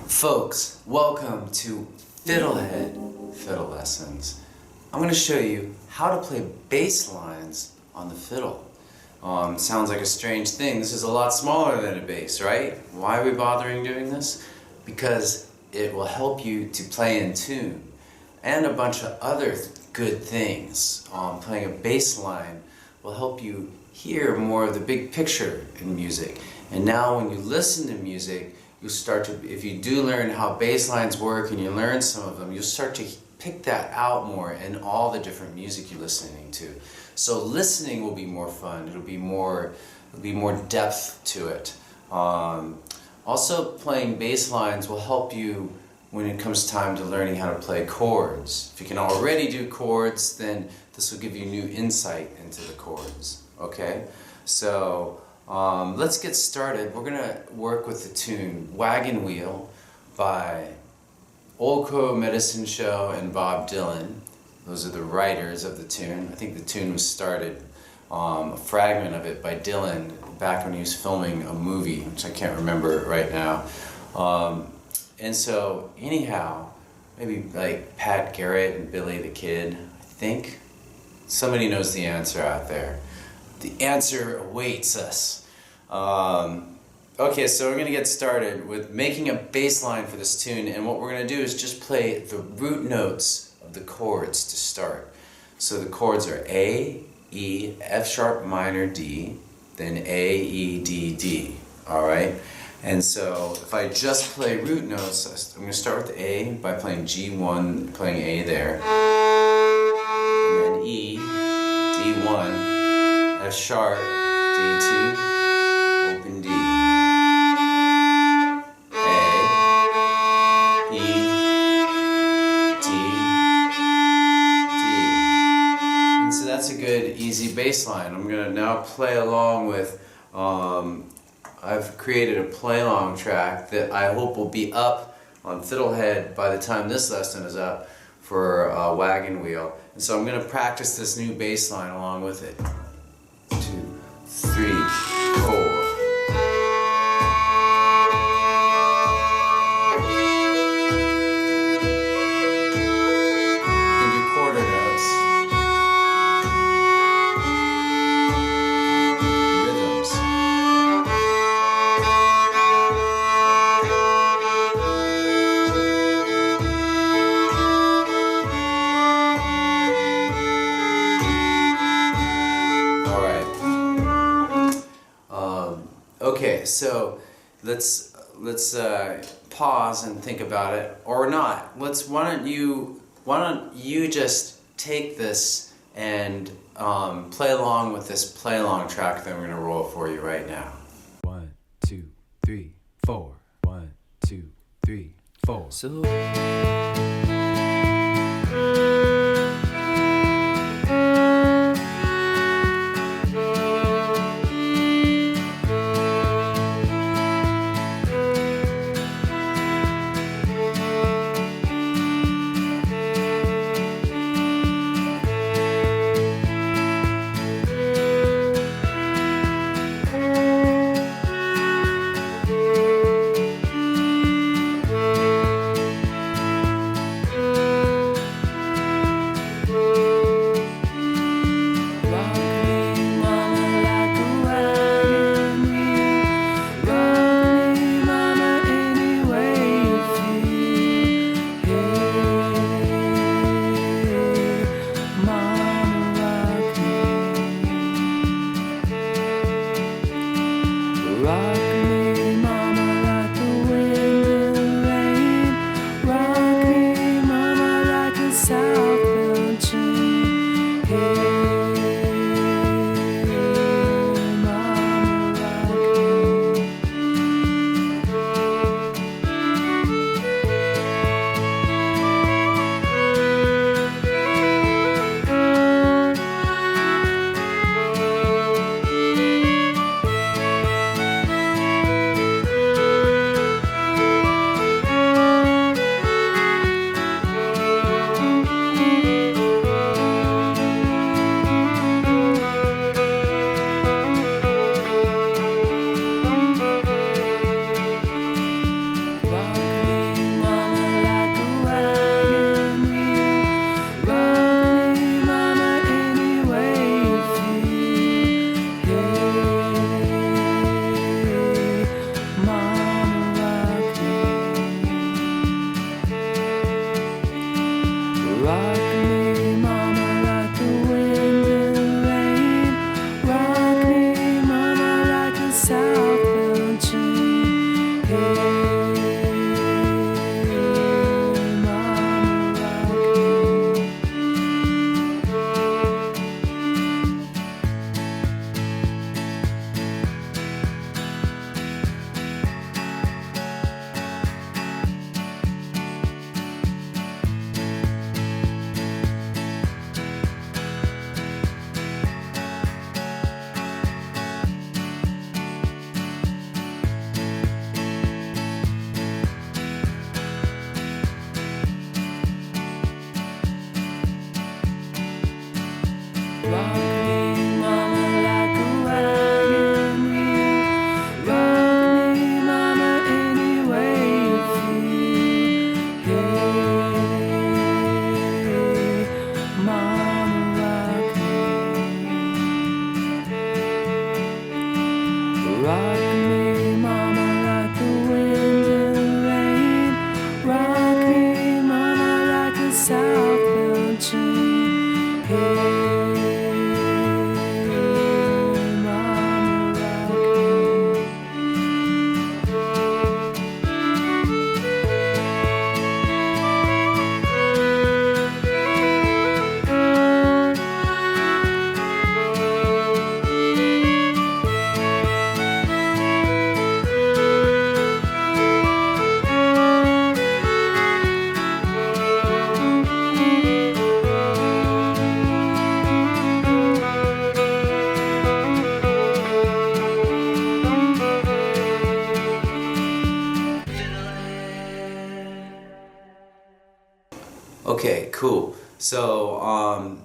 Folks, welcome to FiddleHed Fiddle Lessons. I'm going to show you how to play bass lines on the fiddle. Sounds like a strange thing. This is a lot smaller than a bass, right? Why are we bothering doing this? Because it will help you to play in tune and a bunch of other good things. Playing a bass line will help you hear more of the big picture in music. And now when you listen to music, you'll start to, if you do learn how bass lines work and you learn some of them, you'll start to pick that out more in all the different music you're listening to. So listening will be more fun. It'll be more depth to it. Also, playing bass lines will help you when it comes time to learning how to play chords. If you can already do chords, then this will give you new insight into the chords. Okay? So let's get started. We're gonna work with the tune Wagon Wheel by Old Crow Medicine Show and Bob Dylan. Those are the writers of the tune. I think the tune was started, a fragment of it by Dylan back when he was filming a movie, which I can't remember right now. And so anyhow, maybe like Pat Garrett and Billy the Kid, I think. Somebody knows the answer out there. The answer awaits us. Okay, so we're going to get started with making a bass line for this tune, and what we're going to do is just play the root notes of the chords to start. So the chords are A, E, F sharp minor, D, then A, E, D, D. Alright? And so if I just play root notes, I'm going to start with A by playing G1, playing A there, and then E, D1, F sharp, D2, open D, A, E, D, D. And so that's a good, easy bass line. I'm going to now play along with, I've created a play-along track that I hope will be up on FiddleHed by the time this lesson is up for Wagon Wheel. And so I'm going to practice this new bass line along with it. 2, 3, 4. Okay, so let's pause and think about it, or not. Why don't you just take this and play along with this play-along track that I'm going to roll for you right now. 1, 2, 3, 4. 1, 2, 3, 4. So. Okay, cool. So,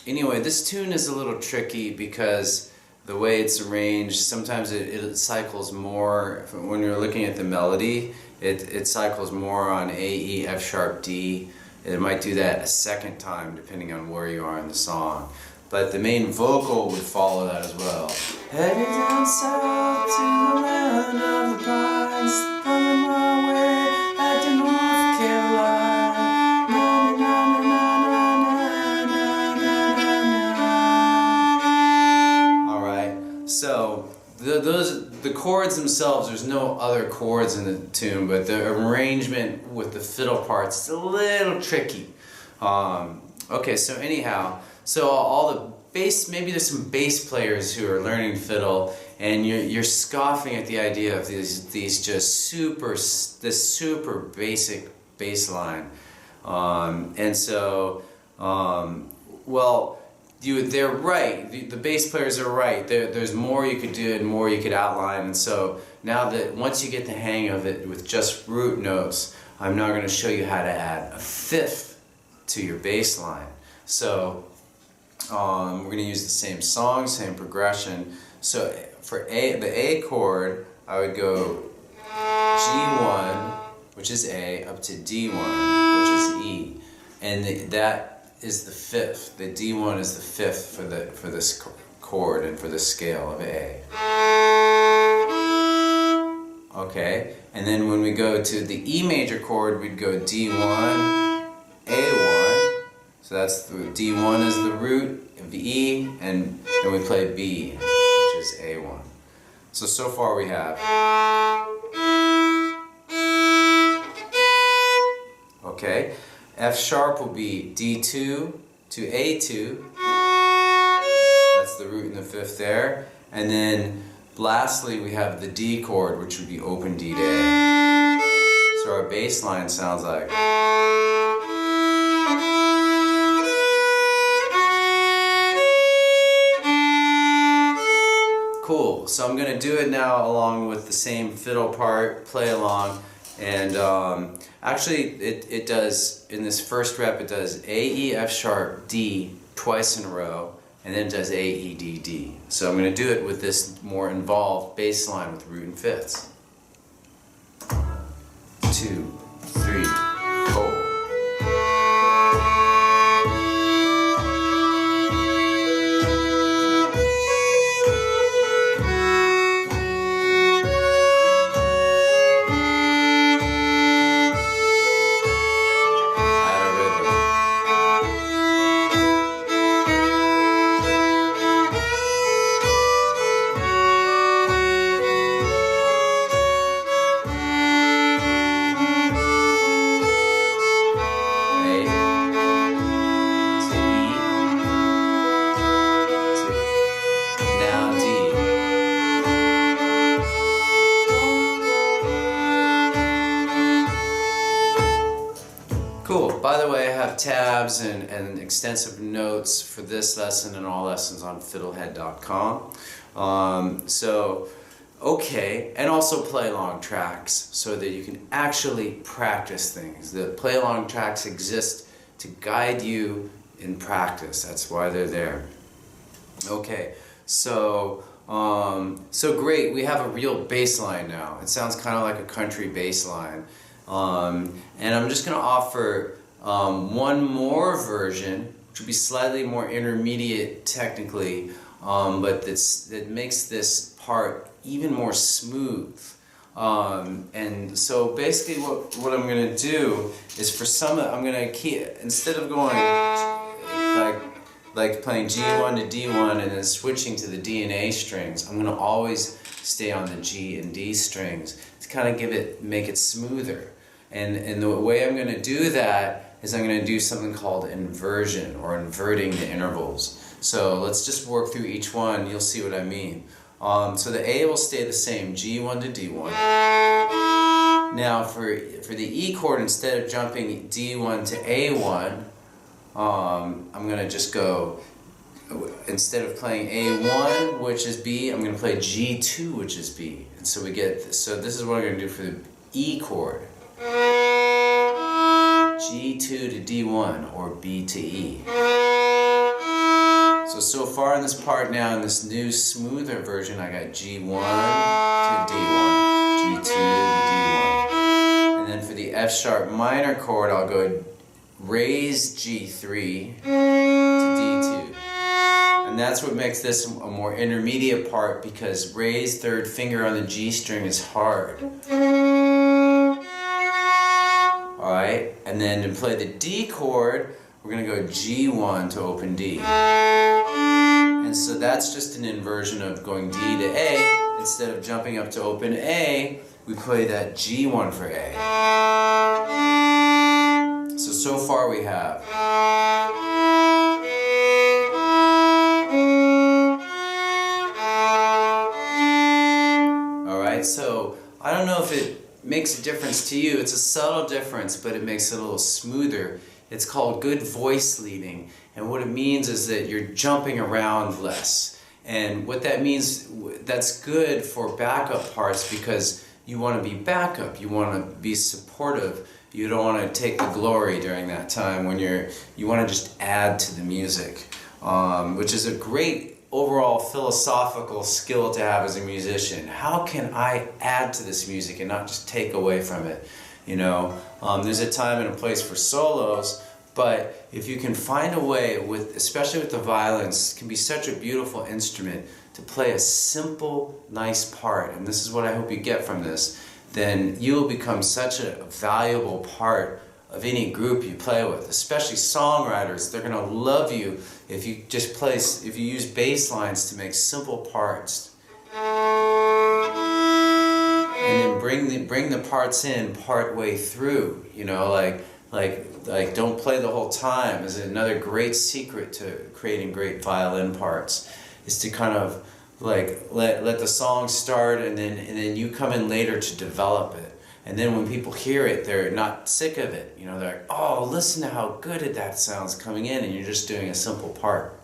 anyway, this tune is a little tricky because the way it's arranged, sometimes it cycles more, when you're looking at the melody, it cycles more on A, E, F sharp, D. It might do that a second time depending on where you are in the song. But the main vocal would follow that as well. Headed down south to the land of the pines, coming my way back to North Carolina. Na, na, na, na, na, na, na, na, na. All right. So the chords themselves, there's no other chords in the tune, but the arrangement with the fiddle parts is a little tricky. Okay, so anyhow. So all the bass, maybe there's some bass players who are learning fiddle, and you're scoffing at the idea of these just super basic bass line, and so well, they're right. The bass players are right. There's more you could do and more you could outline, and so now that once you get the hang of it with just root notes, I'm now going to show you how to add a fifth to your bass line. So. We're going to use the same song, same progression. So for the A chord, I would go G1, which is A, up to D1, which is E, and that is the fifth. The D1 is the fifth for this chord and for the scale of A. Okay, and then when we go to the E major chord, we'd go D1, A1. So that's the D1 is the root of the E, and then we play B, which is A1. So far we have. Okay, F sharp will be D2 to A2. That's the root in the fifth there. And then lastly we have the D chord, which would be open D to A. So our bass line sounds like. Cool, so I'm going to do it now along with the same fiddle part, play along, and actually it does, in this first rep it does A, E, F sharp, D twice in a row, and then it does A, E, D, D. So I'm going to do it with this more involved bass line with root and fifths. 2, 3, 4. Cool. By the way, I have tabs and extensive notes for this lesson and all lessons on FiddleHed.com. Okay, and also play-along tracks so that you can actually practice things. The play-along tracks exist to guide you in practice. That's why they're there. Okay, so great. We have a real bass line now. It sounds kind of like a country bass line. And I'm just going to offer one more version, which will be slightly more intermediate technically, but that makes this part even more smooth. And so basically what I'm going to do is for some, I'm going to keep, instead of going like playing G1 to D1 and then switching to the D and A strings, I'm going to always stay on the G and D strings to kind of make it smoother. And the way I'm going to do that is I'm going to do something called inversion, or inverting the intervals. So let's just work through each one, you'll see what I mean. So the A will stay the same, G1 to D1. Now for the E chord, instead of jumping D1 to A1, I'm going to just go, instead of playing A1, which is B, I'm going to play G2, which is B. And so we get this. So this is what I'm going to do for the E chord. G2 to D1, or B to E. So far in this part now, in this new smoother version, I got G1 to D1, G2 to D1. And then for the F sharp minor chord, I'll go raise G3 to D2. And that's what makes this a more intermediate part, because raised third finger on the G string is hard. Alright, and then to play the D chord, we're going to go G1 to open D. And so that's just an inversion of going D to A. Instead of jumping up to open A, we play that G1 for A. So far we have. Alright, so I don't know if it makes a difference to you. It's a subtle difference, but it makes it a little smoother. It's called good voice leading, and what it means is that you're jumping around less. And what that means, that's good for backup parts, because you want to be backup, you want to be supportive, you don't want to take the glory during that time when you want to just add to the music, which is a great overall philosophical skill to have as a musician. How can I add to this music and not just take away from it? You know, there's a time and a place for solos, but if you can find a way, especially with the violins, it can be such a beautiful instrument to play a simple, nice part, and this is what I hope you get from this, then you'll become such a valuable part of any group you play with, especially songwriters. They're going to love you if you if you use bass lines to make simple parts. And then bring the parts in part way through, you know, like don't play the whole time is another great secret to creating great violin parts, is to kind of like let the song start and then you come in later to develop it. And then when people hear it, they're not sick of it. You know, they're like, oh, listen to how good that sounds coming in, and you're just doing a simple part.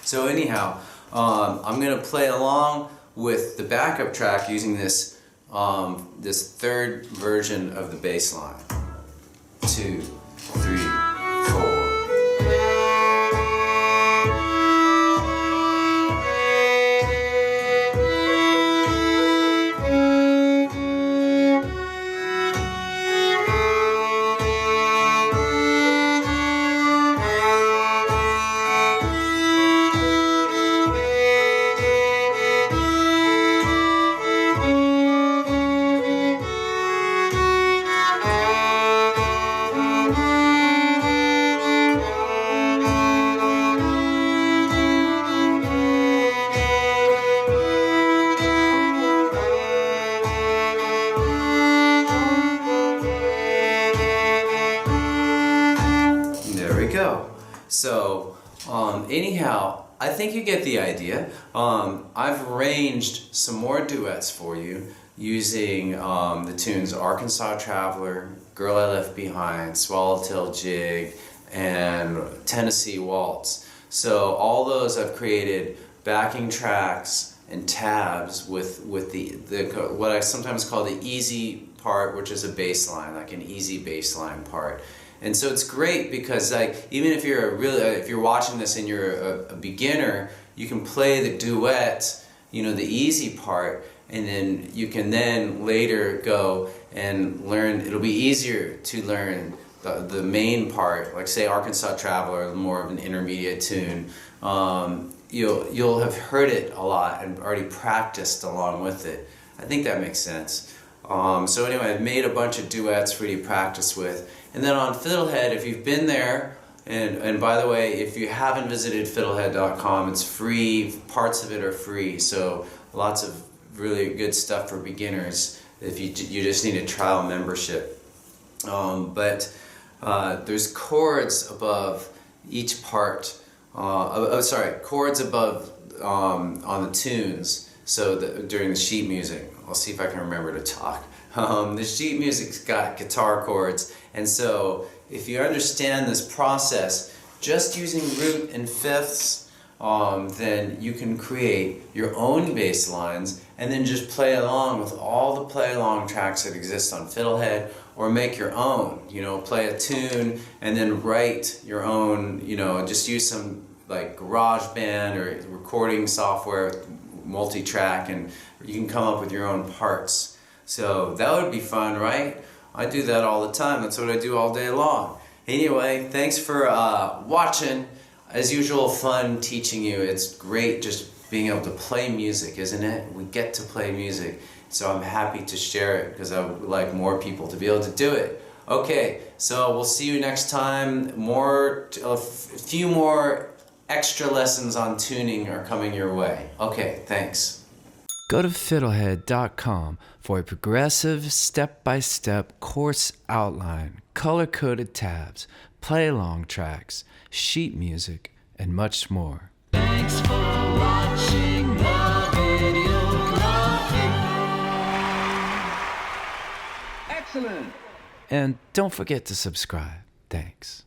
So anyhow, I'm going to play along with the backup track using this third version of the bass line. 2, 3, 4. So anyhow, I think you get the idea. I've arranged some more duets for you using the tunes Arkansas Traveler, Girl I Left Behind, Swallowtail Jig, and Tennessee Waltz. So all those I've created backing tracks and tabs with the what I sometimes call the easy part, which is a bass line, like an easy bass line part. And so it's great because, like, even if you're if you're watching this and you're a beginner, you can play the duet, you know, the easy part, and then you can then later go and learn. It'll be easier to learn the main part, like say Arkansas Traveler, more of an intermediate tune. You'll have heard it a lot and already practiced along with it. I think that makes sense. So anyway, I've made a bunch of duets for you to practice with. And then on FiddleHed, if you've been there, and by the way, if you haven't visited FiddleHed.com, it's free, parts of it are free, so lots of really good stuff for beginners if you just need a trial membership. But there's chords above each part, chords above on the tunes, so during the sheet music. I'll see if I can remember to talk. The sheet music's got guitar chords, and so if you understand this process, just using root and fifths, then you can create your own bass lines and then just play along with all the play along tracks that exist on FiddleHed, or make your own. You know, play a tune and then write your own, you know, just use some like GarageBand or recording software, multi-track, and you can come up with your own parts. So that would be fun, right? I do that all the time. That's what I do all day long. Anyway, thanks for watching. As usual, fun teaching you. It's great just being able to play music, isn't it? We get to play music. So I'm happy to share it because I would like more people to be able to do it. Okay, so we'll see you next time. A few more extra lessons on tuning are coming your way. Okay, thanks. Go to FiddleHed.com for a progressive, step-by-step course outline, color-coded tabs, play-along tracks, sheet music, and much more. Thanks for watching the video. Excellent! And don't forget to subscribe. Thanks.